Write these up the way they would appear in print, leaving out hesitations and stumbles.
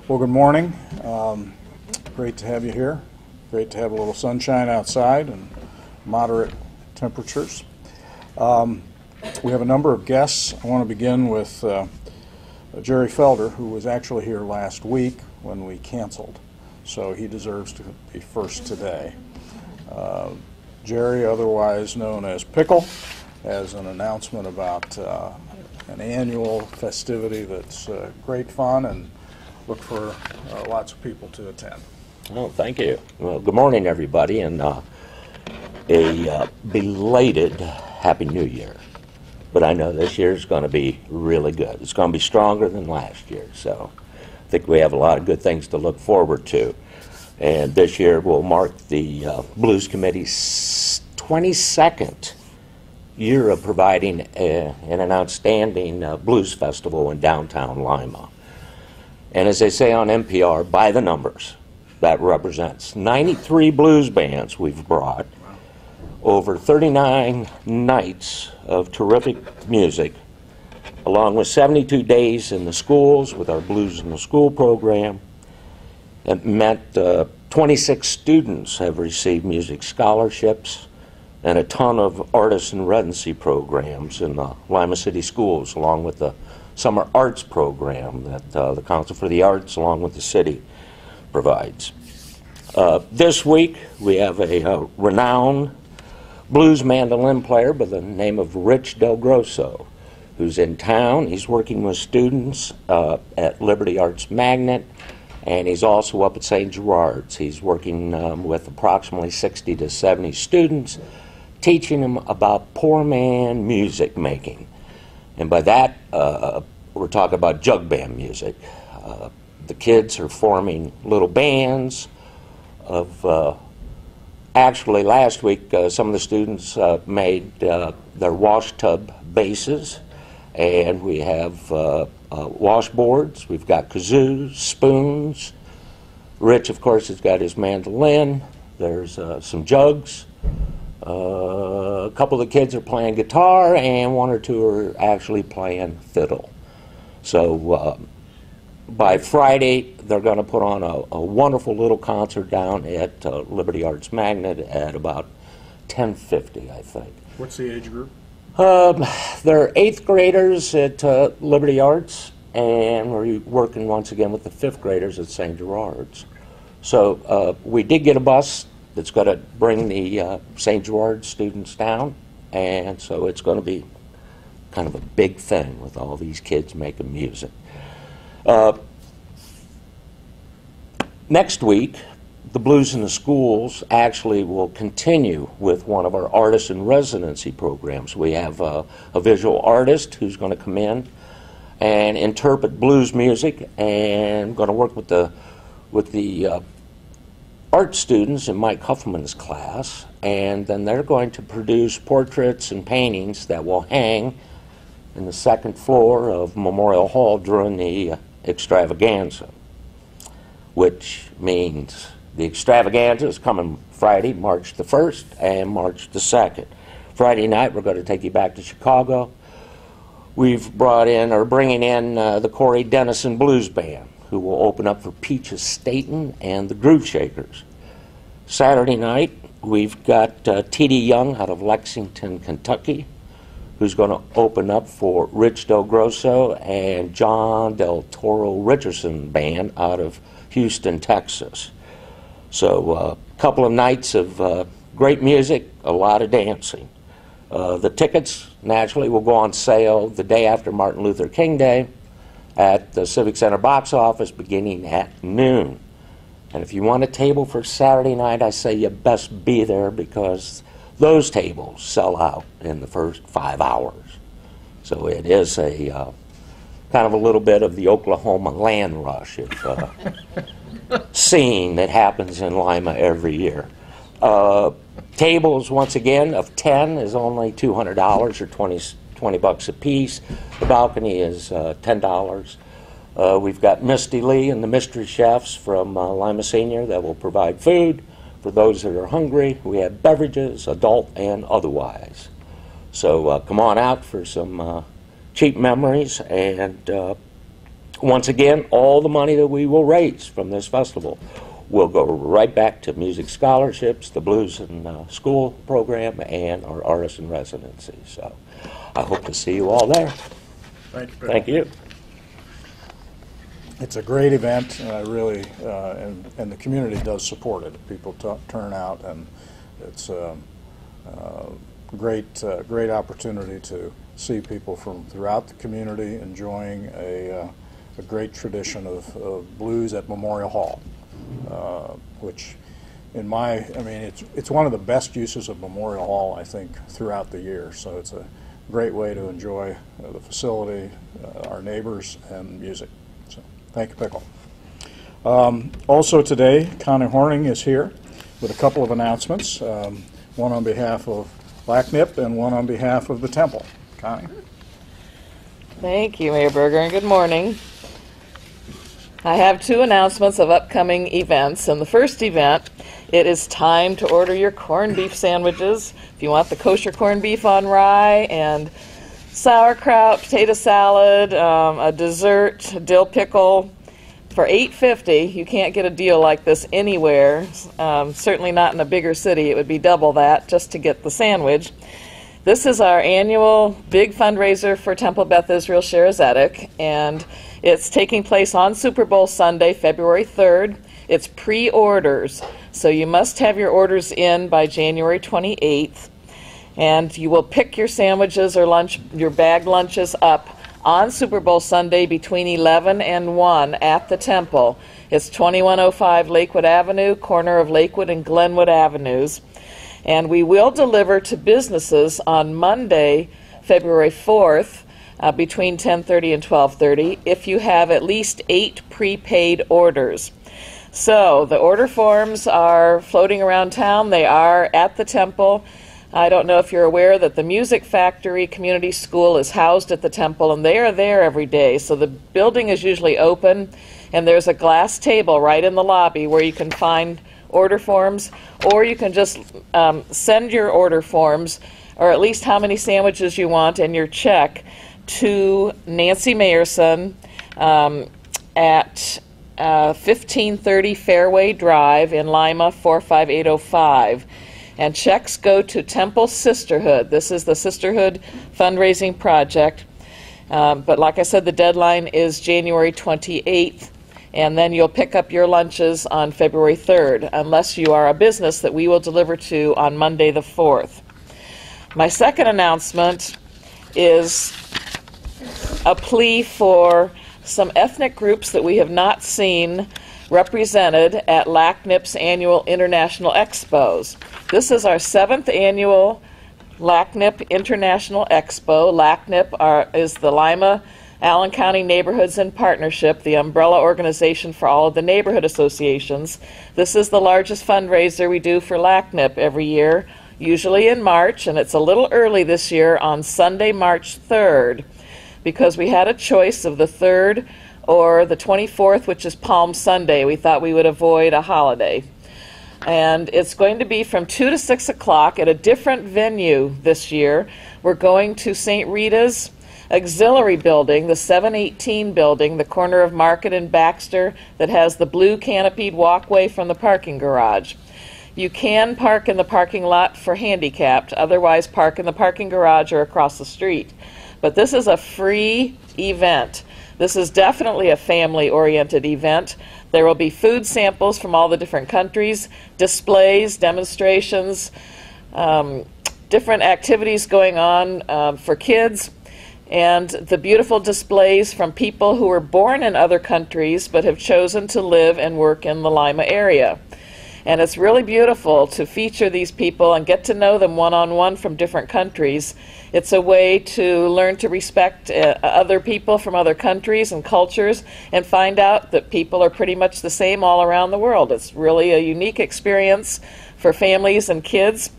Well, good morning. Great to have you here. Great to have a little sunshine outside and moderate temperatures. We have a number of guests. I want to begin with Jerry Felder, who was actually here last week when we canceled, so he deserves to be first today. Jerry, otherwise known as Pickle, has an announcement about an annual festivity that's great fun, and look for lots of people to attend. Oh, thank you. Well, good morning, everybody, and a belated Happy New Year. But I know this year's going to be really good. It's going to be stronger than last year, so I think we have a lot of good things to look forward to. And this year will mark the Blues Committee's 22nd year of providing an outstanding blues festival in downtown Lima. And as they say on NPR, by the numbers, that represents 93 blues bands we've brought, over 39 nights of terrific music, along with 72 days in the schools with our Blues in the School program. It meant 26 students have received music scholarships and a ton of artist in residency programs in the Lima City schools, along with the summer arts program that the Council for the Arts, along with the city, provides. This week we have a renowned blues mandolin player by the name of Rich Del Grosso, who's in town. He's working with students at Liberty Arts Magnet, and he's also up at St. Gerard's. He's working with approximately 60 to 70 students, teaching them about poor man music making. And by that, we're talking about jug band music. The kids are forming little bands of, actually last week some of the students made their wash tub bases, and we have washboards, we've got kazoos, spoons. Rich, of course, has got his mandolin. There's some jugs. A couple of the kids are playing guitar, and one or two are actually playing fiddle. So by Friday, they're going to put on a wonderful little concert down at Liberty Arts Magnet at about 10:50, I think. What's the age group? They're 8th graders at Liberty Arts, and we're working once again with the 5th graders at St. Gerard's. So we did get a bus that's going to bring the St. Gerard's students down, and so it's going to be kind of a big thing with all these kids making music. Next week, the Blues in the Schools actually will continue with one of our artist in residency programs. We have a visual artist who's going to come in and interpret blues music, and going to work with the art students in Mike Huffman's class, and then they're going to produce portraits and paintings that will hang in the 2nd floor of Memorial Hall during the extravaganza, which means the extravaganza is coming Friday, March the 1st, and March the 2nd. Friday night, we're going to take you back to Chicago. We've bringing in the Corey Dennison Blues Band, who will open up for Peaches Staten and the Groove Shakers. Saturday night, we've got T.D. Young out of Lexington, Kentucky, who's going to open up for Rich Del Grosso and John Del Toro Richardson Band out of Houston, Texas. So a couple of nights of great music, a lot of dancing. The tickets, naturally, will go on sale the day after Martin Luther King Day at the Civic Center box office beginning at noon. And if you want a table for Saturday night, I say you best be there, because those tables sell out in the first 5 hours. So it is a kind of a little bit of the Oklahoma land rush scene that happens in Lima every year. Tables, once again, of 10 is only $200 or 20 bucks a piece. The balcony is $10. We've got Misty Lee and the Mystery Chefs from Lima Senior that will provide food for those that are hungry. We have beverages, adult and otherwise. So come on out for some cheap memories, and once again, all the money that we will raise from this festival will go right back to music scholarships, the Blues and School program, and our artist in residency. So I hope to see you all there. Thank you. Thank you. It's a great event, and I really, and the community does support it. People turn out, and it's a great opportunity to see people from throughout the community enjoying a great tradition of blues at Memorial Hall, which, I mean, it's one of the best uses of Memorial Hall, I think, throughout the year. So it's a great way to enjoy the facility, our neighbors, and music. So thank you, Pickle. Also today, Connie Hornung is here with a couple of announcements, one on behalf of LACNIP and one on behalf of the Temple. Connie? Thank you, Mayor Berger, and good morning. I have two announcements of upcoming events. And the first event, it is time to order your corned beef sandwiches. If you want the kosher corned beef on rye and sauerkraut, potato salad, a dessert, dill pickle, for $8.50, you can't get a deal like this anywhere. Certainly not in a bigger city. It would be double that just to get the sandwich. This is our annual big fundraiser for Temple Beth Israel Shaare Zadeck, and it's taking place on Super Bowl Sunday, February 3rd. It's pre-orders, so you must have your orders in by January 28th, and you will pick your sandwiches or your bagged lunches up on Super Bowl Sunday between 11 and 1 at the Temple. It's 2105 Lakewood Avenue, corner of Lakewood and Glenwood Avenues. And we will deliver to businesses on Monday, February 4th, between 10:30 and 12:30, if you have at least 8 prepaid orders. So the order forms are floating around town. They are at the Temple. I don't know if you're aware that the Music Factory Community School is housed at the Temple, and they are there every day. So the building is usually open, and there's a glass table right in the lobby where you can find order forms, or you can just send your order forms, or at least how many sandwiches you want, and your check to Nancy Mayerson at 1530 Fairway Drive in Lima, 45805. And checks go to Temple Sisterhood. This is the Sisterhood fundraising project. But like I said, the deadline is January 28th. And then you'll pick up your lunches on February 3rd, unless you are a business that we will deliver to on Monday the 4th. My second announcement is a plea for some ethnic groups that we have not seen represented at LACNIP's annual International Expos. This is our 7th annual LACNIP International Expo. LACNIP is the Lima Allen County Neighborhoods in Partnership, the umbrella organization for all of the neighborhood associations. This is the largest fundraiser we do for LACNIP every year, usually in March, and it's a little early this year on Sunday, March 3rd, because we had a choice of the 3rd or the 24th, which is Palm Sunday. We thought we would avoid a holiday. And it's going to be from 2 to 6 o'clock at a different venue this year. We're going to St. Rita's Auxiliary Building, the 718 building, the corner of Market and Baxter, that has the blue canopied walkway from the parking garage. You can park in the parking lot for handicapped, otherwise park in the parking garage or across the street. But this is a free event. This is definitely a family-oriented event. There will be food samples from all the different countries, displays, demonstrations, different activities going on for kids, and the beautiful displays from people who were born in other countries but have chosen to live and work in the Lima area. And it's really beautiful to feature these people and get to know them one-on-one from different countries. It's a way to learn to respect other people from other countries and cultures and find out that people are pretty much the same all around the world. It's really a unique experience for families and kids.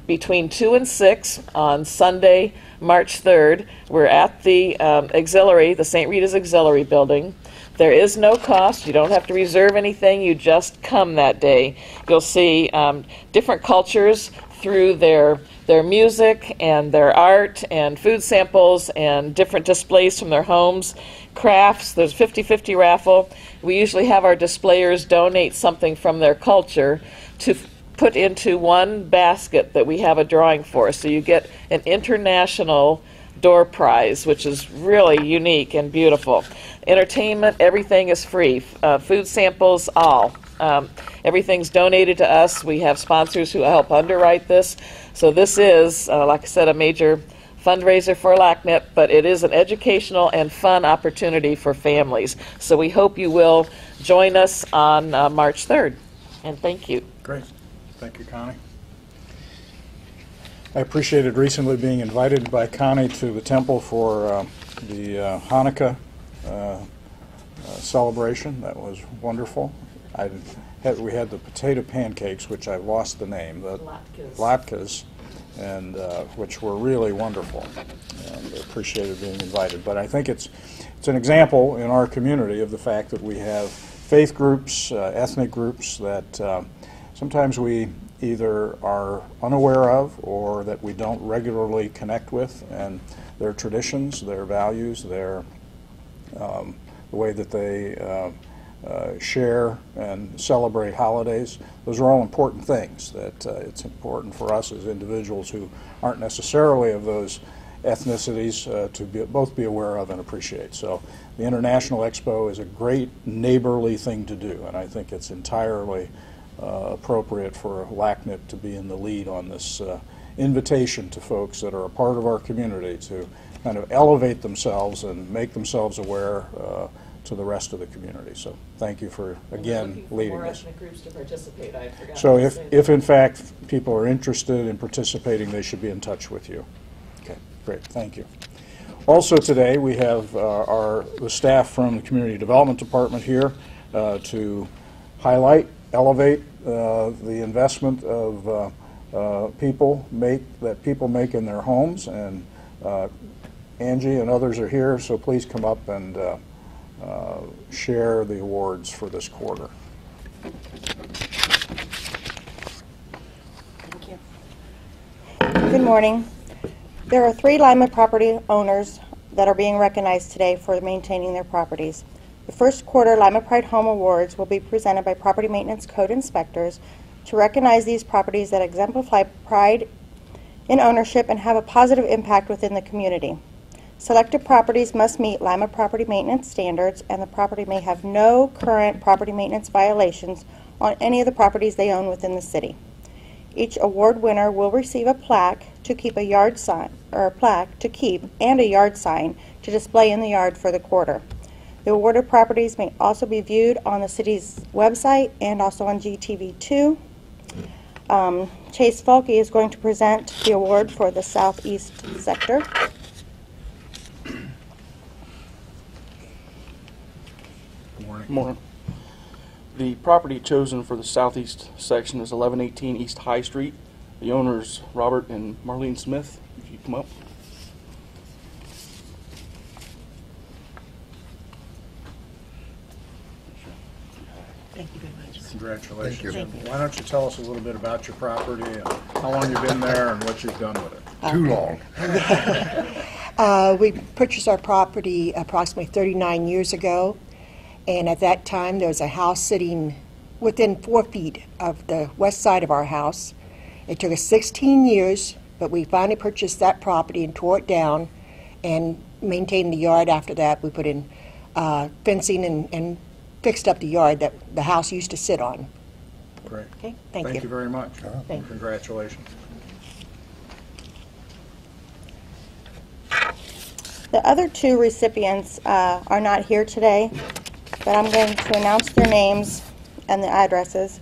Between 2 and 6 on Sunday, March 3rd, we're at the Auxiliary, the St. Rita's Auxiliary building. There is no cost. You don't have to reserve anything. You just come that day. You'll see different cultures, through their music and their art and food samples and different displays from their homes, crafts. There's a 50-50 raffle. We usually have our displayers donate something from their culture to put into one basket that we have a drawing for. So you get an international door prize, which is really unique and beautiful. Entertainment, everything is free. Food samples, all. Everything's donated to us. We have sponsors who help underwrite this. So this is, like I said, a major fundraiser for LACNIP, but it is an educational and fun opportunity for families. So we hope you will join us on March 3rd. And thank you. Great. Thank you, Connie. I appreciated recently being invited by Connie to the temple for the Hanukkah celebration. That was wonderful. We had the potato pancakes, which I've lost the name, the latkes, and which were really wonderful. And I appreciated being invited. But I think it's an example in our community of the fact that we have faith groups, ethnic groups that sometimes we either are unaware of or that we don't regularly connect with, and their traditions, their values, the way that they share and celebrate holidays. Those are all important things that it's important for us as individuals who aren't necessarily of those ethnicities to both be aware of and appreciate. So the International Expo is a great neighborly thing to do, and I think it's entirely appropriate for LACNIP to be in the lead on this invitation to folks that are a part of our community to kind of elevate themselves and make themselves aware to the rest of the community. So thank you for, again, leading more this. ethnic groups to participate. I forgot So to say that. if in fact people are interested in participating, they should be in touch with you. Okay, great, thank you. Also today we have the staff from the Community Development Department here to highlight, elevate the investment of people make in their homes, and Angie and others are here, so please come up and share the awards for this quarter. Thank you. Good morning. There are 3 Lima property owners that are being recognized today for maintaining their properties. The first quarter Lima Pride Home Awards will be presented by Property Maintenance Code Inspectors to recognize these properties that exemplify pride in ownership and have a positive impact within the community. Selected properties must meet Lima property maintenance standards, and the property may have no current property maintenance violations on any of the properties they own within the city. Each award winner will receive a plaque to keep a yard sign, or a plaque to keep and a yard sign to display in the yard for the quarter. The awarded properties may also be viewed on the city's website and also on GTV2. Chase Fulke is going to present the award for the southeast sector. Morning. The property chosen for the southeast section is 1118 East High Street. The owners, Robert and Marlene Smith. If you come up. Thank you very much. Congratulations. Thank you. Why don't you tell us a little bit about your property and how long you've been there and what you've done with it? Too long. We purchased our property approximately 39 years ago, and at that time there was a house sitting within 4 feet of the west side of our house. It took us 16 years, but we finally purchased that property and tore it down and maintained the yard after that. We put in fencing and fixed up the yard that the house used to sit on. Great. Okay, thank Thank you. you very much. Thank you. Congratulations. The other 2 recipients are not here today, but I'm going to announce their names and the addresses.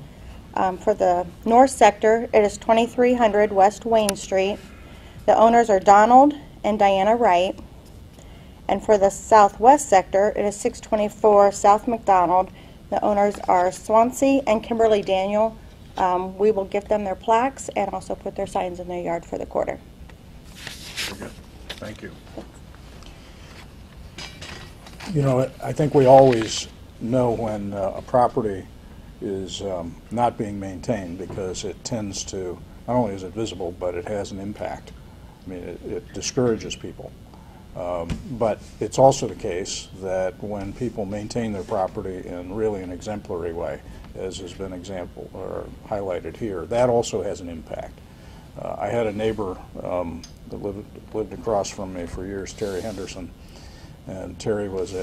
For the north sector, it is 2300 West Wayne Street. The owners are Donald and Diana Wright. And for the southwest sector, it is 624 South McDonald. The owners are Swansea and Kimberly Daniel. We will give them their plaques and also put their signs in their yard for the quarter. Very good. Thank you. You know, I think we always know when a property is not being maintained, because it tends to not only is it visible, but it has an impact. I mean, it discourages people. But it's also the case that when people maintain their property in really an exemplary way, as has been highlighted here, that also has an impact. I had a neighbor that lived across from me for years, Terry Henderson, and Terry was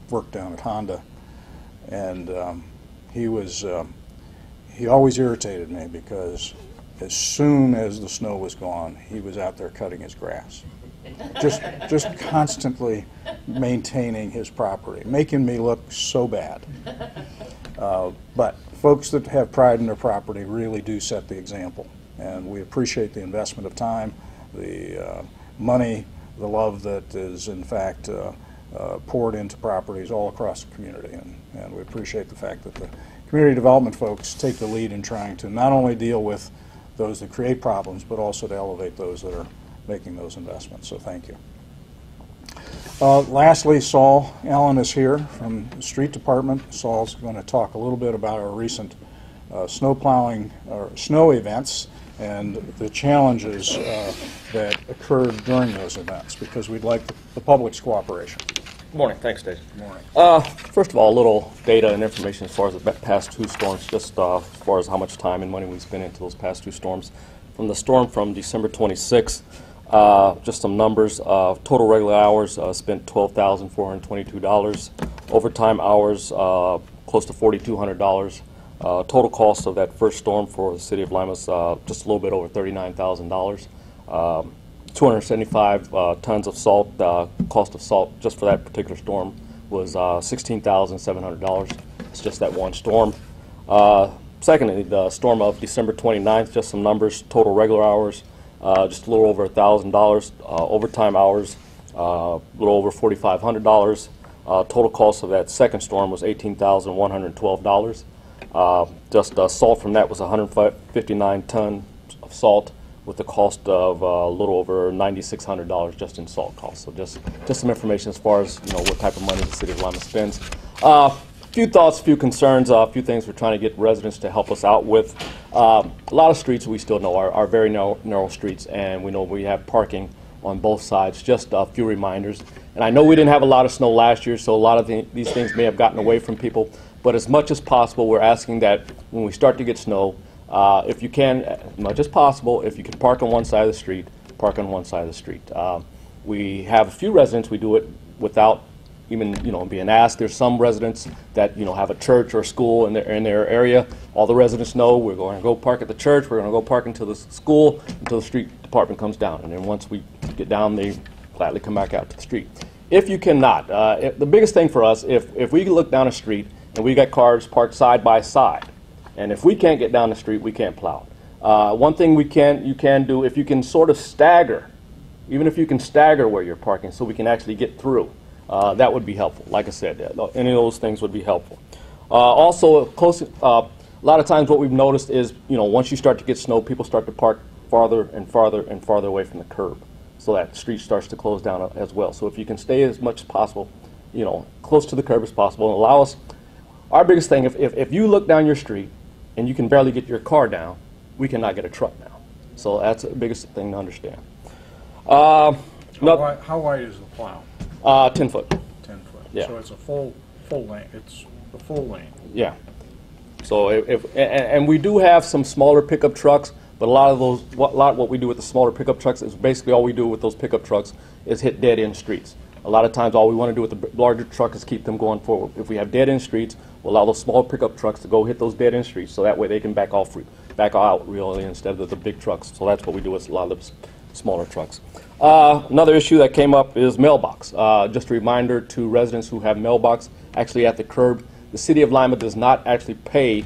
worked down at Honda, and he always irritated me because as soon as the snow was gone, he was out there cutting his grass. Just constantly maintaining his property, making me look so bad. But folks that have pride in their property really do set the example, and we appreciate the investment of time, the money, the love that is in fact poured into properties all across the community, and we appreciate the fact that the community development folks take the lead in trying to not only deal with those that create problems, but also to elevate those that are making those investments. So thank you. Lastly, Saul Allen is here from the Street Department. Saul's going to talk a little bit about our recent snow plowing or snow events and the challenges that occurred during those events, because we'd like the public's cooperation. Good morning. Thanks, Dave. Good morning. First of all, a little data and information as far as the past two storms, just as far as how much time and money we spent into those past two storms. From the storm from December 26th, just some numbers. Total regular hours spent $12,422. Overtime hours close to $4,200. Total cost of that first storm for the city of Lima is just a little bit over $39,000. 275 tons of salt. Cost of salt just for that particular storm was $16,700. It's just that one storm. Secondly, the storm of December 29th, just some numbers. Total regular hours, just a little over $1,000. Overtime hours, a little over $4,500. Total cost of that second storm was $18,112. Just salt from that was 159 tons of salt, with the cost of a little over $9,600 just in salt costs. So just some information as far as what type of money the city of Lima spends. Few thoughts, few concerns, a few things we're trying to get residents to help us out with. A lot of streets we still know are very narrow streets, and we know we have parking on both sides. Just a few reminders. And I know we didn't have a lot of snow last year, so a lot of these things may have gotten away from people. But as much as possible, we're asking that when we start to get snow, if you can, as much as possible, if you can park on one side of the street, park on one side of the street. We have a few residents, we do it without even being asked. There's some residents that have a church or a school in their area. All the residents know we're going to go park at the church, we're going to go park until the school, until the street department comes down. And then once we get down, they gladly come back out to the street. If you cannot, the biggest thing for us, if we look down a street and we got cars parked side by side, and if we can't get down the street, we can't plow. One thing you can do, if you can sort of stagger, even if you can stagger where you're parking so we can actually get through, that would be helpful. Like I said, any of those things would be helpful. Also, a lot of times what we've noticed is, once you start to get snow, people start to park farther and farther and farther away from the curb, so that street starts to close down as well. So if you can stay as much as possible, close to the curb as possible, and allow us. Our biggest thing, if you look down your street and you can barely get your car down, we cannot get a truck down. So that's the biggest thing to understand. How wide is the plow? 10 foot. 10 foot. Yeah. So it's a full lane. It's a full lane. Yeah. So and we do have some smaller pickup trucks, but a lot of what we do with the smaller pickup trucks is basically all we do with those pickup trucks is hit dead end streets. A lot of times all we want to do with the larger truck is keep them going forward. If we have dead end streets, we'll allow those small pickup trucks to go hit those dead end streets, so that way they can back out really instead of the big trucks. So that's what we do with a lot of the smaller trucks. Another issue that came up is mailbox. Just a reminder to residents who have mailbox actually at the curb, the city of Lima does not actually pay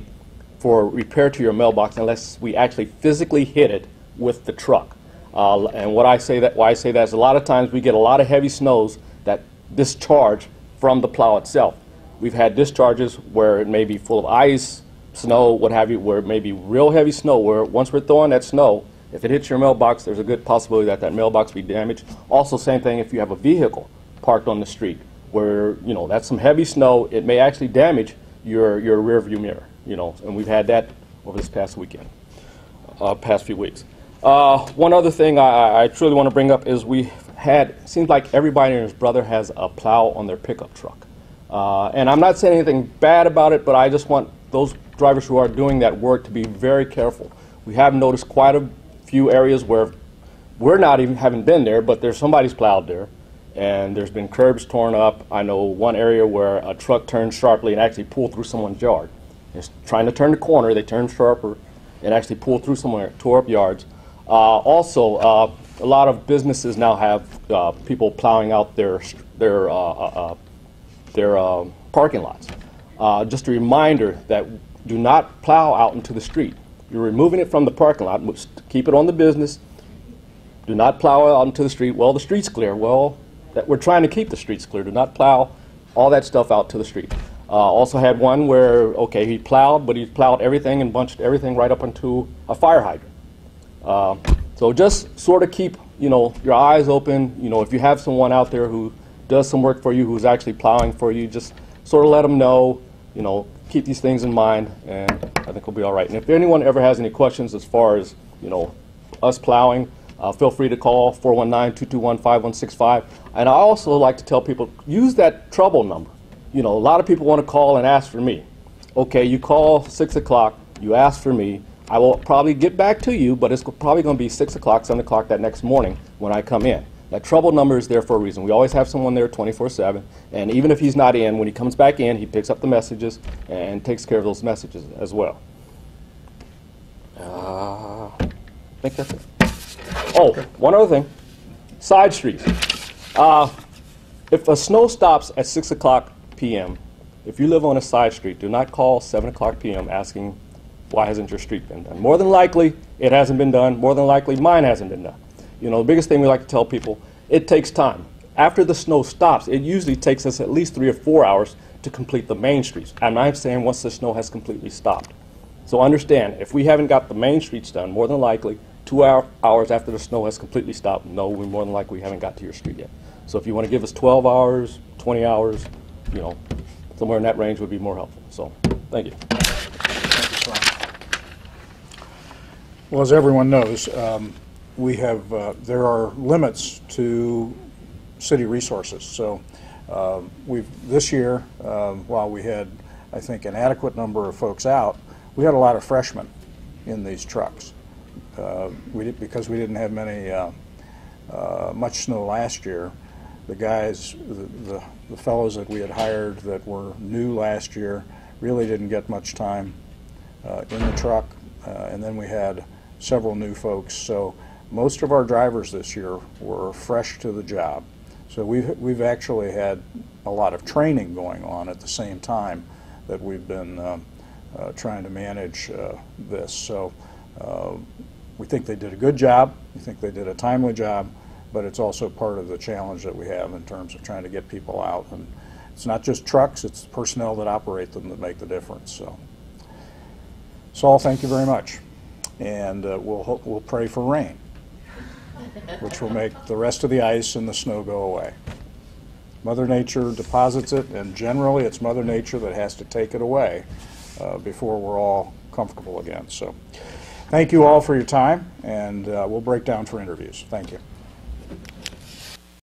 for repair to your mailbox unless we actually physically hit it with the truck. And why I say that is a lot of times we get a lot of heavy snows that discharge from the plow itself. We've had discharges where it may be full of ice, snow, what have you, where it may be real heavy snow, where once we're throwing that snow, if it hits your mailbox, there's a good possibility that that mailbox be damaged. Also, same thing if you have a vehicle parked on the street where, that's some heavy snow, it may actually damage your rear view mirror, and we've had that over this past weekend, past few weeks. One other thing I truly want to bring up is seems like everybody and his brother has a plow on their pickup truck. And I'm not saying anything bad about it, but I just want those drivers who are doing that work to be very careful. We have noticed quite a few areas where we're not even haven't been there, but there's somebody's plowed there, and there's been curbs torn up. I know one area where a truck turned sharply and actually pulled through someone's yard. It's trying to turn the corner, they turned sharper and actually pulled through somewhere, tore up yards. Also, a lot of businesses now have people plowing out their parking lots. Just a reminder that do not plow out into the street. You're removing it from the parking lot. Keep it on the business. Do not plow out into the street. Well, the street's clear. Well, we're trying to keep the streets clear. Do not plow all that stuff out to the street. Also had one where, okay, he plowed, but he plowed everything and bunched everything right up into a fire hydrant. So just sort of keep, your eyes open. If you have someone out there who does some work for you, who's actually plowing for you, just sort of let them know, keep these things in mind, and I think we'll be all right. And if anyone ever has any questions as far as, us plowing, feel free to call 419-221-5165. And I also like to tell people, use that trouble number. A lot of people want to call and ask for me. Okay, you call 6 o'clock, you ask for me, I will probably get back to you, but it's probably going to be 6 o'clock, 7 o'clock that next morning when I come in. That trouble number is there for a reason. We always have someone there 24/7, and even if he's not in, when he comes back in, he picks up the messages and takes care of those messages as well. I think that's it. Oh, one other thing. Side streets. If a snow stops at 6 o'clock p.m., if you live on a side street, do not call 7 o'clock p.m. asking, why hasn't your street been done? More than likely, it hasn't been done. More than likely, mine hasn't been done. The biggest thing we like to tell people, it takes time. After the snow stops, it usually takes us at least 3 or 4 hours to complete the main streets. And I'm saying once the snow has completely stopped. So understand, if we haven't got the main streets done, more than likely, 2 hours after the snow has completely stopped, no, we more than likely haven't got to your street yet. So if you want to give us 12 hours, 20 hours, somewhere in that range would be more helpful. So, thank you. Well, as everyone knows, there are limits to city resources. So this year, while we had, I think, an adequate number of folks out, we had a lot of freshmen in these trucks. Because we didn't have much snow last year. The guys, the fellows that we had hired that were new last year really didn't get much time in the truck, and then we had several new folks. So most of our drivers this year were fresh to the job. So we've actually had a lot of training going on at the same time that we've been trying to manage this. So we think they did a good job. We think they did a timely job, but it's also part of the challenge that we have in terms of trying to get people out. And it's not just trucks, it's the personnel that operate them that make the difference. So, Saul, thank you very much. And we'll pray for rain, which will make the rest of the ice and the snow go away. Mother Nature deposits it, and generally it's Mother Nature that has to take it away before we're all comfortable again. So thank you all for your time, and we'll break down for interviews. Thank you.